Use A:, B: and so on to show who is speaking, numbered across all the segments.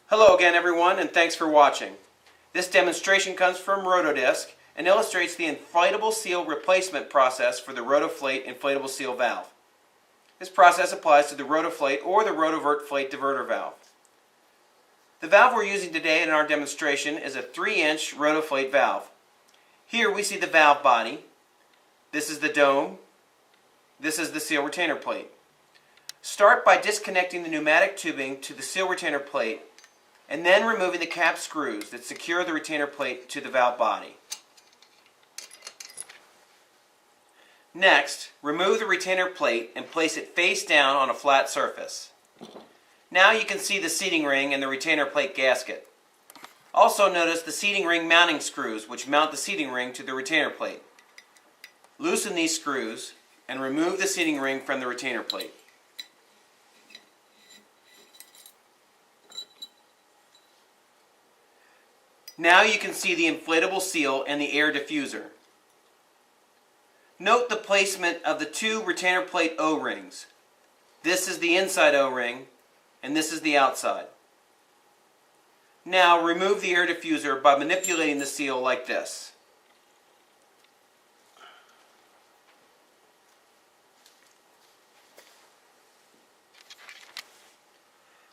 A: Hello again everyone, and thanks for watching. This demonstration comes from Roto-Disc and illustrates the inflatable seal replacement process for the Roto-Flate inflatable seal valve. This process applies to the Roto-Flate or the Roto-Vert-Flate diverter valve. The valve we're using today in our demonstration is a 3-inch Roto-Flate valve. Here we see the valve body. This is the dome. This is the seal retainer plate. Start by disconnecting the pneumatic tubing to the seal retainer plate and then removing the cap screws that secure the retainer plate to the valve body. Next, remove the retainer plate and place it face down on a flat surface. Now you can see the seating ring and the retainer plate gasket. Also notice the seating ring mounting screws which mount the seating ring to the retainer plate. Loosen these screws and remove the seating ring from the retainer plate. Now you can see the inflatable seal and the air diffuser. Note the placement of the two retainer plate O-rings. This is the inside O-ring and this is the outside. Now remove the air diffuser by manipulating the seal like this.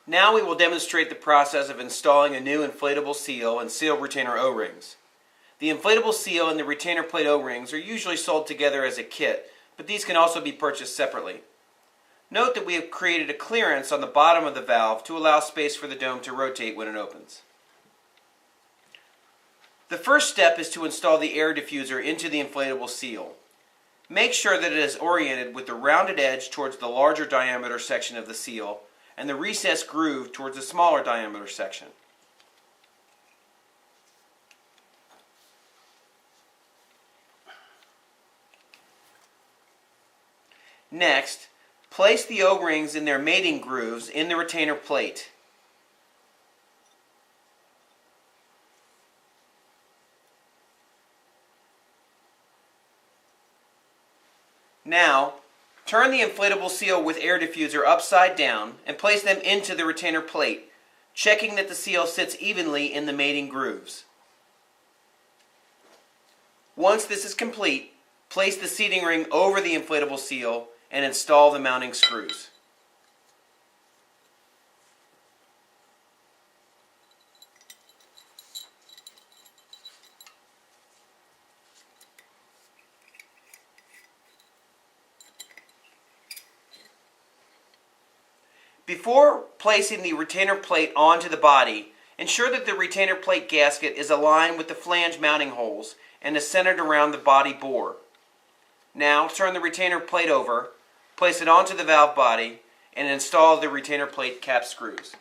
A: Now we will demonstrate the process of installing a new inflatable seal and seal retainer O-rings. The inflatable seal and the retainer plate O-rings are usually sold together as a kit, but these can also be purchased separately. Note that we have created a clearance on the bottom of the valve to allow space for the dome to rotate when it opens. The first step is to install the air diffuser into the inflatable seal. Make sure that it is oriented with the rounded edge towards the larger diameter section of the seal and the recessed groove towards the smaller diameter section. Next, place the O-rings in their mating grooves in the retainer plate. Now, turn the inflatable seal with air diffuser upside down and place them into the retainer plate, checking that the seal sits evenly in the mating grooves. Once this is complete, place the seating ring over the inflatable seal and install the mounting screws. Before placing the retainer plate onto the body, ensure that the retainer plate gasket is aligned with the flange mounting holes and is centered around the body bore. Now turn the retainer plate over, place it onto the valve body, and install the retainer plate cap screws.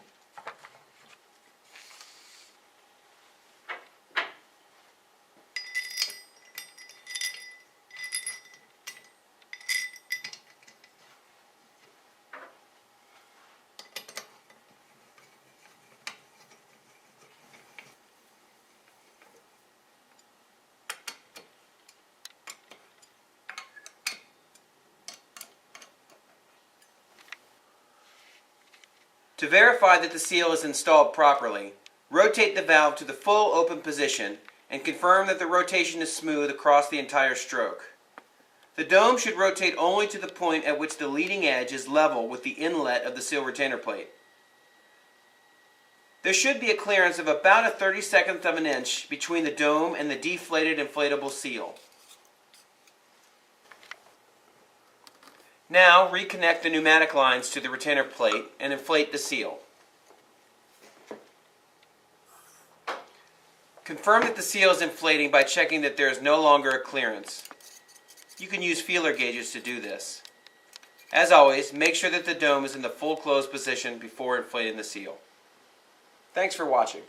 A: To verify that the seal is installed properly, rotate the valve to the full open position and confirm that the rotation is smooth across the entire stroke. The dome should rotate only to the point at which the leading edge is level with the inlet of the seal retainer plate. There should be a clearance of about a 32nd of an inch between the dome and the deflated inflatable seal. Now reconnect the pneumatic lines to the retainer plate and inflate the seal. Confirm that the seal is inflating by checking that there is no longer a clearance. You can use feeler gauges to do this. As always, make sure that the dome is in the full closed position before inflating the seal. Thanks for watching.